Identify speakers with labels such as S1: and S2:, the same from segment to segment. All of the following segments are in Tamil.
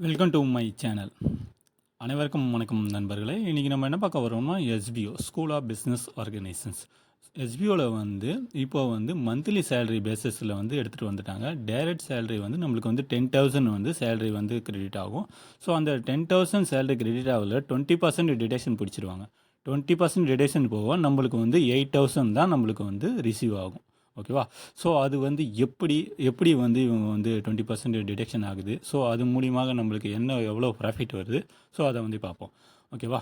S1: Welcome to my channel. அனைவருக்கும் வணக்கம் நண்பர்களே. இன்றைக்கி நம்ம என்ன பார்க்க வரோம்னா SPO school of business organisations. எஸ்பிஓவில் இப்போ மந்த்லி சேலரி பேசிஸில் எடுத்துகிட்டு வந்துட்டாங்க. டைரக்ட் சேலரி நம்மளுக்கு 10,000 சேலரி கிரெடிட் ஆகும். ஸோ அந்த 10,000 சேலரி கிரெடிட் ஆகல 20% டிடக்ஷன் பிடிச்சிருவாங்க. 20% டிடக்ஷன் போக நம்மளுக்கு 8,000 தான் நம்மளுக்கு ரிசீவ் ஆகும். ஓகேவா? ஸோ அது எப்படி இவங்க 20% டிடக்ஷன் ஆகுது. ஸோ அது மூலியமாக நம்மளுக்கு எவ்வளோ ப்ராஃபிட் வருது. ஸோ அதை பார்ப்போம். ஓகேவா?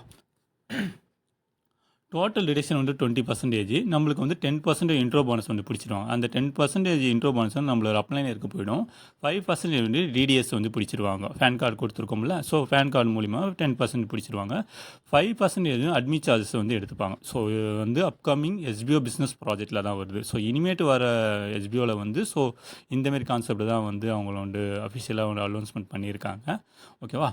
S1: Total deduction 20%. நம்மளுக்கு 10% இன்ட்ரோ போனஸ் பிடிச்சிடுவாங்க. அந்த 10% இன்ட்ரோ போனஸ் நம்மளோட அப்ளைனருக்கு போயிடும். 5% டிடிஎஸ் பிடிச்சிருவாங்க. பேன் கார்டு கொடுத்துருக்கோம்ல, ஸோ பேன் கார்டு மூலிமா 10% பிடிச்சிருவாங்க. 5% அட்மி சார்ஜஸ் எடுத்துப்பாங்க. ஸோ அப்கமிங் எஸ்பிஓ பிஸ்னஸ் ப்ராஜெக்டில் தான் வருது. ஸோ இனிமேட்டு வர எஸ்பிஓவில் ஸோ இந்தமாரி கான்செப்ட் தான் அவங்கள அஃபிஷியலாக அனௌன்ஸ்மெண்ட் பண்ணியிருக்காங்க. ஓகேவா?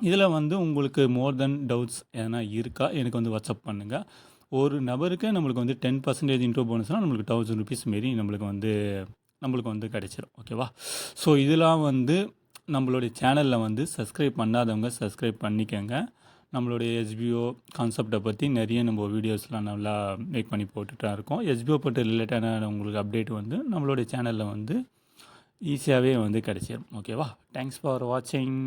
S1: இதில் உங்களுக்கு மோர் தென் டவுட்ஸ் எதனா இருக்கா, எனக்கு வாட்ஸ்அப் பண்ணுங்கள். ஒரு நபருக்கு நம்மளுக்கு 10% இன்ட்ரோ போனஸ்னால் நம்மளுக்கு 1,000 rupees மாரி நம்மளுக்கு கிடைச்சிரும். ஓகேவா? ஸோ இதெல்லாம் நம்மளுடைய சேனலில் சப்ஸ்கிரைப் பண்ணாதவங்க சப்ஸ்கிரைப் பண்ணிக்கோங்க. நம்மளுடைய எஸ்பிஓ கான்செப்டை பற்றி நிறைய நம்ம வீடியோஸ்லாம் நல்லா மேக் பண்ணி போட்டுட்டு இருக்கோம். எஸ்பிஓ பற்றி ரிலேட்டடான உங்களுக்கு அப்டேட் நம்மளுடைய சேனலில் ஈஸியாகவே கிடைச்சிடும். ஓகேவா? தேங்க்ஸ் ஃபார் வாட்சிங்.